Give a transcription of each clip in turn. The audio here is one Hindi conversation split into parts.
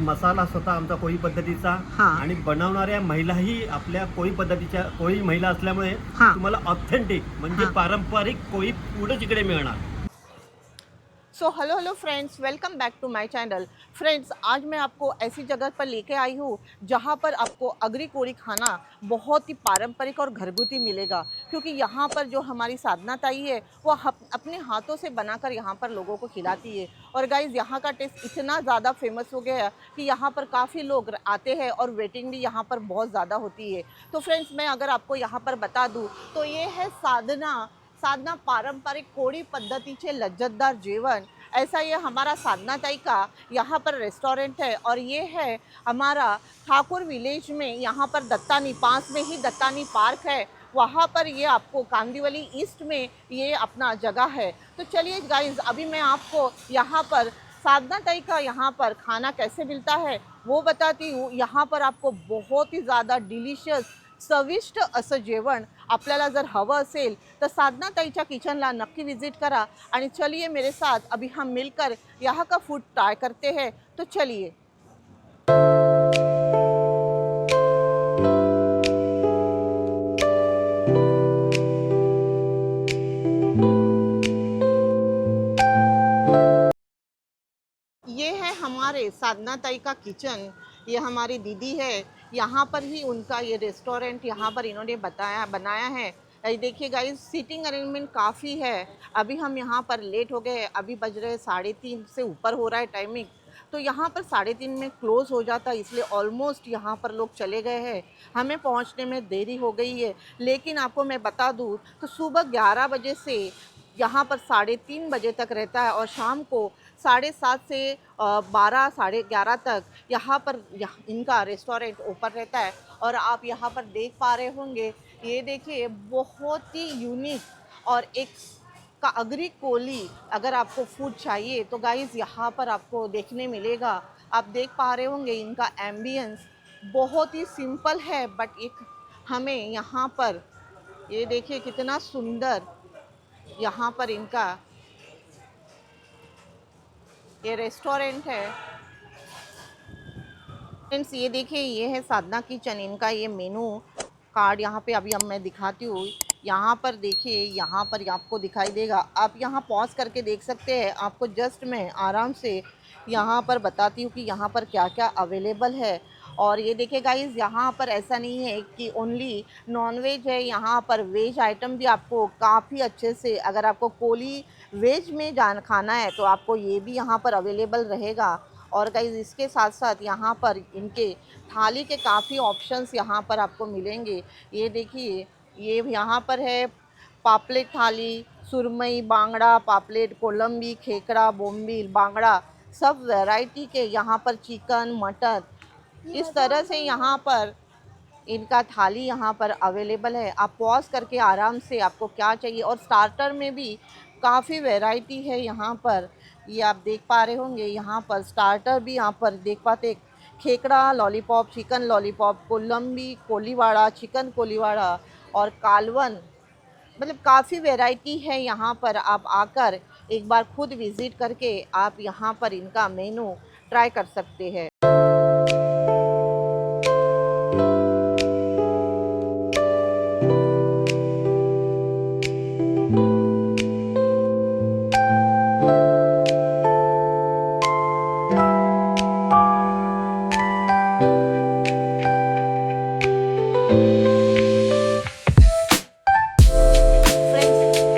मसाला स्वतः आमचा कोळी पद्धतीचा हां. आणि बनवणाऱ्या महिलाही आपल्या कोळी पद्धतीच्या कोळी महिला असल्यामुळे हां. तुम्हाला ऑथेंटिक म्हणजे हां. पारंपरिक कोळी फूडच इकडे मिळणार। So hello friends, welcome back to my channel. Friends, आज मैं आपको ऐसी जगह पर लेके आई हूँ जहाँ पर आपको अगरी कोड़ी खाना बहुत ही पारंपरिक और घरगुती मिलेगा, क्योंकि यहाँ पर जो हमारी साधना ताई है वो अपने हाथों से बनाकर यहाँ पर लोगों को खिलाती है। और गाइज़, यहाँ का टेस्ट इतना ज़्यादा फेमस हो गया है कि यहाँ पर काफ़ी लोग आते हैं और वेटिंग भी यहाँ पर बहुत ज़्यादा होती है। तो फ्रेंड्स, मैं अगर आपको यहाँ पर बता दूँ तो ये है साधना साधना पारंपरिक कोड़ी पद्धतीचे लज्जतदार जेवण। ऐसा ये हमारा साधना ताई का यहाँ पर रेस्टोरेंट है और ये है हमारा ठाकुर विलेज में। यहाँ पर दत्तानी, पास में ही दत्तानी पार्क है, वहाँ पर ये आपको कांदिवली ईस्ट में ये अपना जगह है। तो चलिए गाइज, अभी मैं आपको यहाँ पर साधना ताई का यहाँ पर खाना कैसे मिलता है वो बताती हूँ। यहाँ पर आपको बहुत ही ज़्यादा डिलिशियस चविष्ट असं जेवण आपल्याला जर हवं असेल तर साधना ताईच्या किचनला नक्की विजिट करा। आणि चलिए मेरे साथ, अभी हम मिलकर यहाँ का फूड ट्राई करते हैं। तो चलिए। ये है हमारे साधना ताई का किचन। ये हमारी दीदी है, यहाँ पर ही उनका ये रेस्टोरेंट यहाँ पर इन्होंने बनाया है। ये देखिए गाइस, सीटिंग अरेंजमेंट काफ़ी है। अभी हम यहाँ पर लेट हो गए, अभी बज रहे 3:30 से ऊपर हो रहा है टाइमिंग। तो यहाँ पर 3:30 में क्लोज़ हो जाता है, इसलिए ऑलमोस्ट यहाँ पर लोग चले गए हैं। हमें पहुँचने में देरी हो गई है, लेकिन आपको मैं बता दूँ तो सुबह 11 बजे से यहाँ पर 3:30 बजे तक रहता है और शाम को 7:30 से 12 11:30 तक यहाँ पर इनका रेस्टोरेंट ओपन रहता है। और आप यहाँ पर देख पा रहे होंगे, ये देखिए बहुत ही यूनिक और एक का अगरी कोली अगर आपको फूड चाहिए तो गाइज़ यहाँ पर आपको देखने मिलेगा। आप देख पा रहे होंगे इनका एम्बियंस बहुत ही सिंपल है, बट एक हमें यहाँ पर ये देखिए कितना सुंदर यहाँ पर इनका ये रेस्टोरेंट है। फ्रेंड्स, ये देखिए, ये है साधना किचन। इनका ये मेनू कार्ड यहाँ पे अभी अब मैं दिखाती हूँ। यहाँ पर देखिए, यहाँ पर आपको दिखाई देगा, आप यहाँ पॉज करके देख सकते हैं। आपको जस्ट मैं आराम से यहाँ पर बताती हूँ कि यहाँ पर क्या क्या अवेलेबल है। और ये देखिए गाइस, यहाँ पर ऐसा नहीं है कि ओनली नॉन वेज है, यहाँ पर वेज आइटम भी आपको काफ़ी अच्छे से, अगर आपको कोली वेज में खाना है तो आपको ये भी यहाँ पर अवेलेबल रहेगा। और गाइस, इसके साथ साथ यहाँ पर इनके थाली के काफ़ी ऑप्शंस यहाँ पर आपको मिलेंगे। ये देखिए, ये यहाँ पर है पापलेट थाली, सुरमई, बांगड़ा, पापलेट, कोलंबी, खेकड़ा, बोम्बिल, बांगड़ा, सब वैरायटी के यहाँ पर चिकन, मटन, इस तरह से यहाँ पर इनका थाली यहाँ पर अवेलेबल है। आप पॉज करके आराम से आपको क्या चाहिए, और स्टार्टर में भी काफ़ी वैरायटी है यहाँ पर। ये आप देख पा रहे होंगे, यहाँ पर स्टार्टर भी यहाँ पर देख पाते, खेकड़ा लॉलीपॉप, चिकन लॉलीपॉप, कोलंबी कोलीवाड़ा, चिकन कोलीवाड़ा और कालवन, मतलब काफ़ी वैरायटी है यहाँ पर। आप आकर एक बार खुद विज़िट करके आप यहाँ पर इनका मेनू ट्राई कर सकते हैं।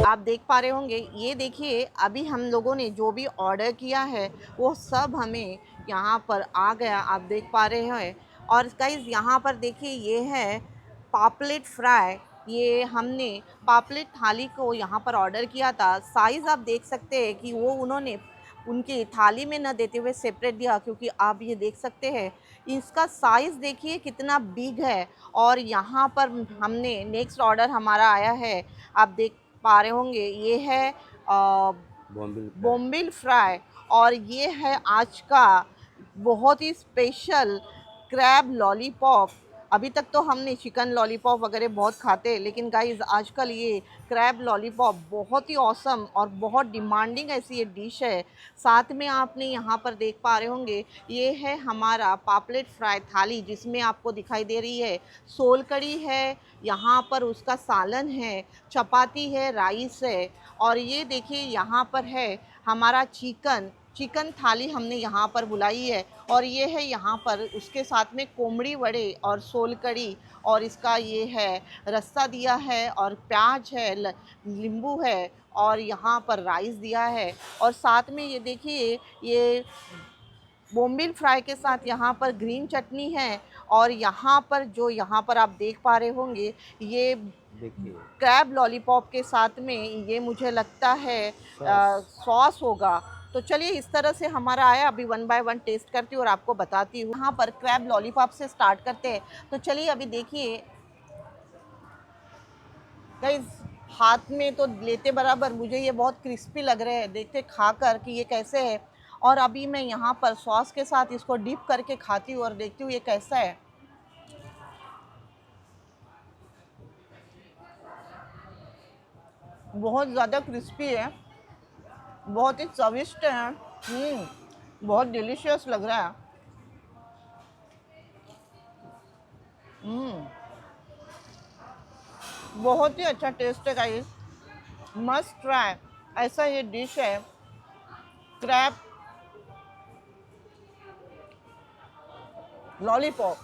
आप देख पा रहे होंगे, ये देखिए, अभी हम लोगों ने जो भी ऑर्डर किया है वो सब हमें यहाँ पर आ गया, आप देख पा रहे हैं। और गाइस, यहाँ पर देखिए, ये है पापलेट फ्राई। ये हमने पापलेट थाली को यहाँ पर ऑर्डर किया था। साइज़ आप देख सकते हैं कि वो उन्होंने उनकी थाली में न देते हुए सेपरेट दिया, क्योंकि आप ये देख सकते हैं इसका साइज़ देखिए कितना बिग है। और यहाँ पर हमने नेक्स्ट ऑर्डर हमारा आया है, आप देख पा रहे होंगे, ये है बोम्बिल फ्राई। और ये है आज का बहुत ही स्पेशल क्रैब लॉलीपॉप। अभी तक तो हमने चिकन लॉलीपॉप वगैरह बहुत खाते हैं, लेकिन गाइस आजकल ये क्रैब लॉलीपॉप बहुत ही ऑसम और बहुत डिमांडिंग ऐसी ये डिश है। साथ में आपने यहाँ पर देख पा रहे होंगे, ये है हमारा पापलेट फ्राई थाली, जिसमें आपको दिखाई दे रही है सोल कड़ी है, यहाँ पर उसका सालन है, चपाती है, राइस है, और ये देखिए यहाँ पर है हमारा चिकन थाली हमने यहाँ पर बुलाई है। और ये है यहाँ पर उसके साथ में कोमड़ी वड़े और सोल कड़ी, और इसका ये है रस्सा दिया है, और प्याज है, नींबू है, और यहाँ पर राइस दिया है, और साथ में ये देखिए ये बोम्बिल फ्राई के साथ यहाँ पर ग्रीन चटनी है। और यहाँ पर जो यहाँ पर आप देख पा रहे होंगे, ये देखिए क्रैब लॉलीपॉप के साथ में ये मुझे लगता है सॉस होगा। तो चलिए इस तरह से हमारा आया, अभी वन बाय वन टेस्ट करती हूँ और आपको बताती हूँ। यहाँ पर क्रैब लॉलीपॉप से स्टार्ट करते हैं। तो चलिए अभी देखिए गाइस, हाथ में तो लेते बराबर मुझे ये बहुत क्रिस्पी लग रहे हैं, देखते खा कर कि ये कैसे है। और अभी मैं यहाँ पर सॉस के साथ इसको डिप करके खाती हूँ और देखती हूँ ये कैसा है। बहुत ज़्यादा क्रिस्पी है, बहुत ही स्वादिष्ट है। बहुत डिलीशियस लग रहा है। बहुत ही अच्छा टेस्ट है गाइस, मस्ट ट्राई। ऐसा ये डिश है क्रैब लॉलीपॉप।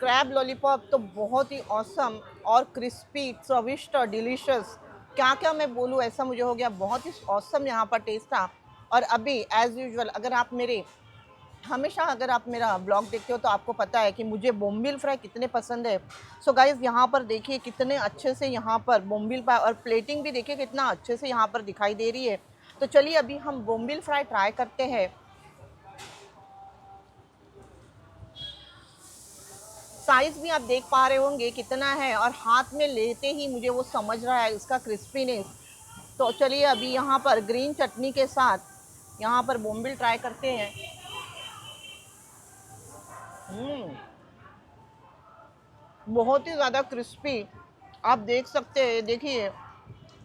क्रैब लॉलीपॉप तो बहुत ही ऑसम और क्रिस्पी, स्वादिष्ट और डिलीशियस, क्या क्या मैं बोलूँ, ऐसा मुझे हो गया। बहुत ही ऑसम यहाँ पर टेस्ट था। और अभी एज़ यूजुअल अगर आप मेरा ब्लॉग देखते हो तो आपको पता है कि मुझे बोम्बिल फ्राई कितने पसंद है। सो गाइज़ यहाँ पर देखिए कितने अच्छे से यहाँ पर बोम्बिल फ्राई, और प्लेटिंग भी देखिए कितना अच्छे से यहाँ पर दिखाई दे रही है। तो चलिए अभी हम बोम्बिल फ्राई ट्राई करते हैं। साइज़ भी आप देख पा रहे होंगे कितना है, और हाथ में लेते ही मुझे वो समझ रहा है उसका क्रिस्पीनेस। तो चलिए अभी यहाँ पर ग्रीन चटनी के साथ यहाँ पर बोम्बिल ट्राई करते हैं। बहुत ही ज़्यादा क्रिस्पी, आप देख सकते हैं। देखिए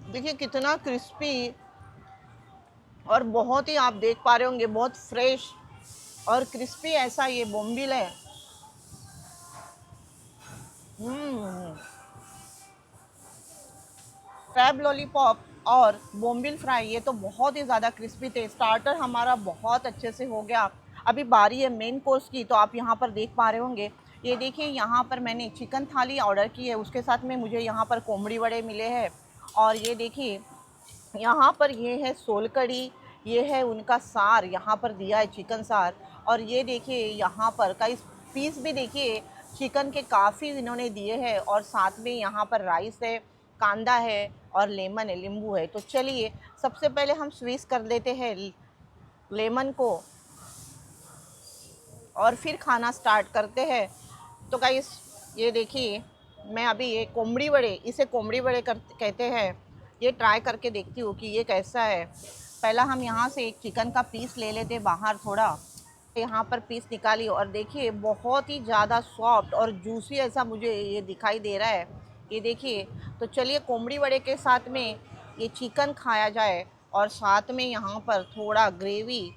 देखिए कितना क्रिस्पी, और बहुत ही आप देख पा रहे होंगे बहुत फ्रेश और क्रिस्पी ऐसा ये बोम्बिल है। क्रैब लॉलीपॉप और बोम्बिल फ्राई ये तो बहुत ही ज़्यादा क्रिस्पी थे। स्टार्टर हमारा बहुत अच्छे से हो गया। अभी बारी है मेन कोर्स की। तो आप यहाँ पर देख पा रहे होंगे, ये देखिए यहाँ पर मैंने चिकन थाली ऑर्डर की है, उसके साथ में मुझे यहाँ पर कोमड़ी वड़े मिले हैं। और ये देखिए यहाँ पर ये है सोल कड़ी, ये है उनका सार यहाँ पर दिया है, चिकन सार। और ये देखिए यहाँ पर कई पीस भी देखिए चिकन के काफ़ी इन्होंने दिए हैं, और साथ में यहाँ पर राइस है, कांदा है, और लेमन है, नींबू है। तो चलिए सबसे पहले हम स्वीज कर लेते हैं लेमन को, और फिर खाना स्टार्ट करते हैं। तो गाइस ये देखिए मैं अभी ये कोमड़ी वड़े, इसे कोमड़ी वड़े कहते हैं, ये ट्राई करके देखती हूँ कि ये कैसा है। पहला हम यहाँ से एक चिकन का पीस ले लेते बाहर, थोड़ा यहाँ पर पीस निकाली, और देखिए बहुत ही ज़्यादा सॉफ्ट और जूसी ऐसा मुझे ये दिखाई दे रहा है। ये देखिए, तो चलिए कोमड़ी वड़े के साथ में ये चिकन खाया जाए, और साथ में यहाँ पर थोड़ा ग्रेवी।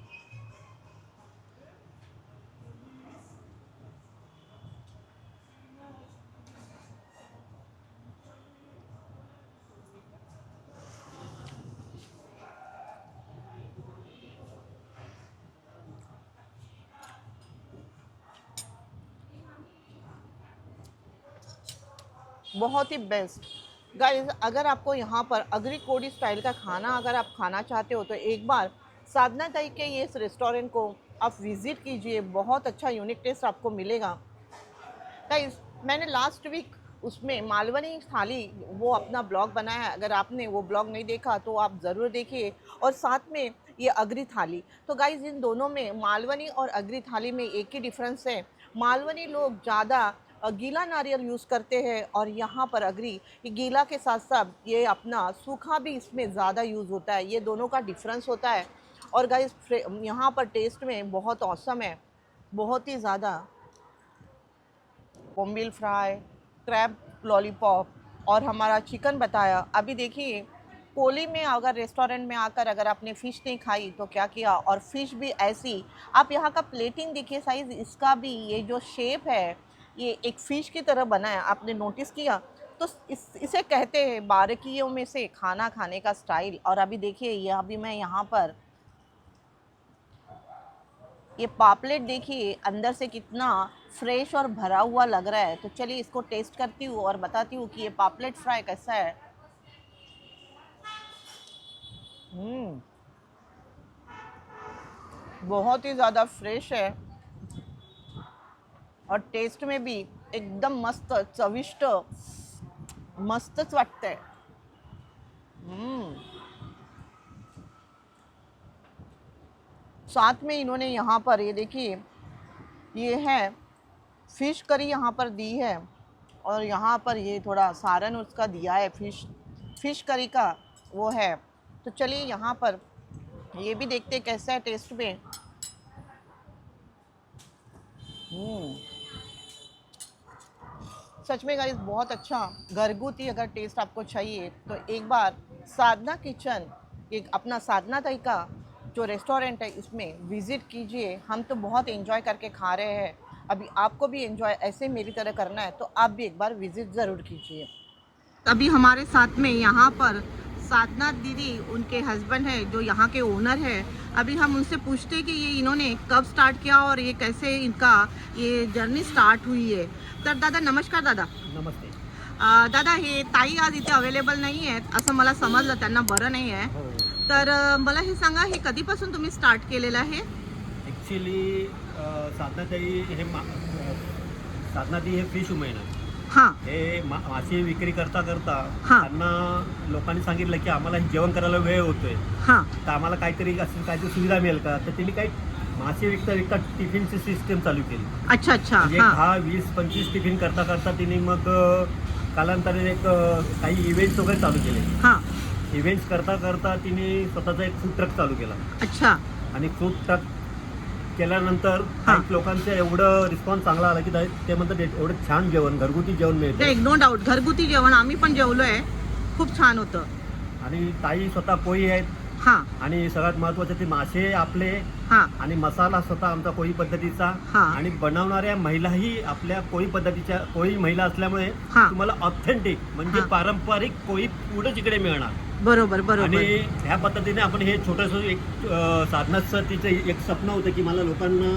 बहुत ही बेस्ट गाइस। अगर आपको यहाँ पर अग्री कोडी स्टाइल का खाना अगर आप खाना चाहते हो तो एक बार साधना ताई के ये इस रेस्टोरेंट को आप विज़िट कीजिए, बहुत अच्छा यूनिक टेस्ट आपको मिलेगा। गाइस मैंने लास्ट वीक उसमें मालवनी थाली वो अपना ब्लॉग बनाया है, अगर आपने वो ब्लॉग नहीं देखा तो आप ज़रूर देखिए। और साथ में ये अग्री थाली, तो गाइस इन दोनों में, मालवनी और अग्री थाली में एक ही डिफरेंस है। मालवनी लोग ज़्यादा गीला नारियल यूज़ करते हैं, और यहाँ पर अग्री ये गीला के साथ साथ ये अपना सूखा भी इसमें ज़्यादा यूज़ होता है। ये दोनों का डिफरेंस होता है। और गाइस यहाँ पर टेस्ट में बहुत औसम है, बहुत ही ज़्यादा। बोम्बिल फ्राई, क्रैब लॉलीपॉप और हमारा चिकन बताया। अभी देखिए कोली में अगर रेस्टोरेंट में आकर अगर आपने फ़िश नहीं खाई तो क्या किया, और फ़िश भी ऐसी। आप यहाँ का प्लेटिंग देखिए, साइज़ इसका भी, ये जो शेप है ये एक फ़िश की तरह बना है, आपने नोटिस किया? तो इसे कहते हैं बारीकियों में से खाना खाने का स्टाइल। और अभी देखिए ये अभी मैं यहाँ पर ये पापलेट देखिए अंदर से कितना फ्रेश और भरा हुआ लग रहा है। तो चलिए इसको टेस्ट करती हूँ और बताती हूँ कि ये पापलेट फ्राई कैसा है। बहुत ही ज़्यादा फ्रेश है और टेस्ट में भी एकदम मस्त चविष्ट मस्तच वाटतंय। साथ में इन्होंने यहाँ पर ये देखिए ये है फ़िश करी यहाँ पर दी है, और यहाँ पर ये थोड़ा सारन उसका दिया है फ़िश करी का वो है। तो चलिए यहाँ पर ये भी देखते कैसा है टेस्ट में। सच में गाइस बहुत अच्छा घरगुती अगर टेस्ट आपको चाहिए तो एक बार साधना किचन, एक अपना साधना ताई का जो रेस्टोरेंट है इसमें विज़िट कीजिए। हम तो बहुत एंजॉय करके खा रहे हैं, अभी आपको भी एंजॉय ऐसे मेरी तरह करना है तो आप भी एक बार विज़िट ज़रूर कीजिए। अभी हमारे साथ में यहाँ पर साधना दीदी, उनके हस्बैंड है जो यहाँ के ओनर है। अभी हम उनसे पूछते हैं कि ये इन्होंने कब स्टार्ट किया और ये कैसे इनका ये जर्नी स्टार्ट हुई आहे। तर दादा नमस्कार दादा. नमस्ते. दादा हे ताई आज इथे अवेलेबल नाही आहेत असं मला समजलं, त्यांना बरं नाही आहे. हो. तर मला हे सांगा हे कधीपासून तुम्ही स्टार्ट केलेलं आहे? ॲक्च्युली साधनाताई हे साधनाताई हे फिश वुमेन आहे. हां हे मासे विक्री करता करता हां त्यांना लोकांनी सांगितलं की आम्हाला हे जेवण करायला वेळ होतोय, हां तर आम्हाला काहीतरी असेल काहीतरी सुविधा मिळेल का. तर त्यांनी काही मासे विकता विकता टिफिनची सिस्टम चालू केली. अच्छा अच्छा म्हणजे हां 10-20-25 टिफिन करता करता तिने मग कालांतराने एक काही इव्हेंट्स वगैरे चालू केले. हां इव्हेंट्स करता करता तिने स्वतःचा एक फूड ट्रक चालू केला. अच्छा आणि फूड ट्रक केल्यानंतर हां. काही लोकांचं एवढं रिस्पॉन्स चांगला आला की ते म्हणतात एवढं छान जेवण, घरगुती जेवण मिळतं. नाही नो डाऊट घरगुती जेवण आम्ही पण जेवलोय, खूप छान होतं. आणि ताई स्वतः कोळी आहेत हां आणि सगळ्यात महत्त्वाचं ते मासे आपले हां आणि मसाला स्वतः आमचा कोळी पद्धतीचा. हां. आणि बनवणाऱ्या महिलाही आपल्या कोळी पद्धतीच्या कोळी महिला असल्यामुळे हां. तुम्हाला ऑथेंटिक म्हणजे हां. पारंपरिक कोळी फूडच इकडे मिळणार. बरोबर आणि बरोबर ह्या पद्धतीने आपण हे छोटंसं एक साधनाचं तिचं एक स्वप्न होतं की मला लोकांना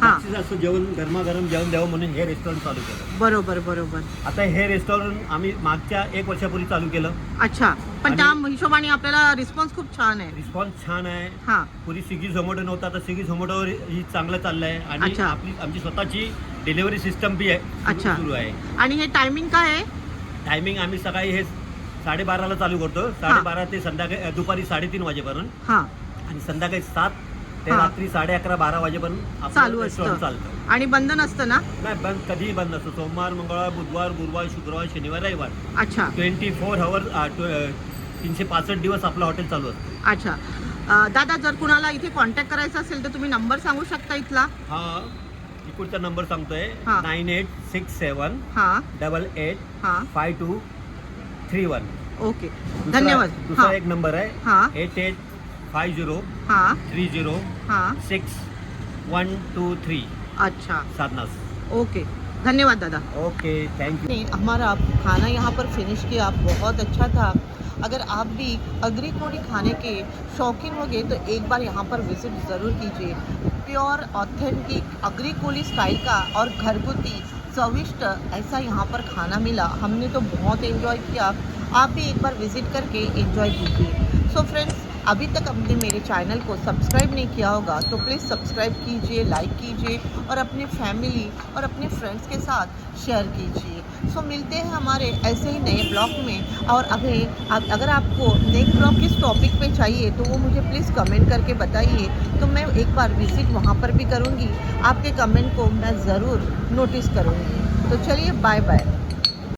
हां. जास्तीत जास्त जेवण गरमागरम जेवण द्यावं म्हणून हे रेस्टॉरंट चालू केलं. बरोबर बरोबर. आता हे रेस्टॉरंट आम्ही मागच्या 1 वर्षापूर्वी चालू केलं. अच्छा पण आणि- त्या हिशोबाने आपल्याला रिस्पॉन्स खूप छान आहे. रिस्पॉन्स छान आहे. हां पूर्वी स्विगी झोमॅटो नव्हता, तर स्विगी झोमॅटोवर ही चांगलं चाललं आहे. आणि अच्छा. आमची स्वतःची डिलिव्हरी सिस्टम बी आहे, अच्छा. सुरू आहे. आणि हे टायमिंग काय आहे? टायमिंग आम्ही सकाळी हे 12:30ला चालू करतो, 12:30 ते संध्याकाळी दुपारी 3:30 वाजेपर्यंत. हां आणि संध्याकाळी 7 ते हां. रात्री 11:30-12 वाजेपर्यंत आपलं चालू रेस्टॉरंट असतं चालतं. आणि बंद नसतं ना? नाही बंद कधीही बंद नसतो. सोमवार, मंगळवार, बुधवार, गुरुवार, शुक्रवार, शनिवार, रविवार अच्छा 24 आवर्स 365 दिवस आपलं हॉटेल चालू असतं. अच्छा. दादा जर कुणाला इथे कॉन्टॅक्ट करायचा असेल तर तुम्ही नंबर सांगू शकता इथला? हा इकडचा नंबर सांगतोय हां. 9867 हां 88 हां 5231. ओके धन्यवाद. दुसरा हां एक नंबर आहे हां 8850 हां 30 हां 6123 अच्छा साधनास. ओके धन्यवाद दादा. Okay thank you. ने हमारा खाना यहाँ पर फिनिश किया, बहुत अच्छा था. अगर आप भी अग्री कोड़ी खाने के शौकीन होंगे तो एक बार यहाँ पर विज़िट ज़रूर कीजिए. Pure authentic Agri Koli style का और घरगुती स्वादिष्ट ऐसा यहाँ पर खाना मिला. हमने तो बहुत एंजॉय किया, आप भी एक बार विज़िट करके एंजॉय कीजिए. सो फ्रेंड्स अभी तक आपने मेरे चैनल को सब्सक्राइब नहीं किया होगा तो प्लीज़ सब्सक्राइब कीजिए, लाइक कीजिए और अपने फैमिली और अपने फ्रेंड्स के साथ शेयर कीजिए. सो मिलते हैं हमारे ऐसे ही नए ब्लॉग में. और अगर आपको नेक्स्ट ब्लॉग किस टॉपिक पे चाहिए तो वो मुझे प्लीज़ कमेंट करके बताइए, तो मैं एक बार विज़िट वहाँ पर भी करूँगी. आपके कमेंट को मैं ज़रूर नोटिस करूँगी. तो चलिए बाय बाय.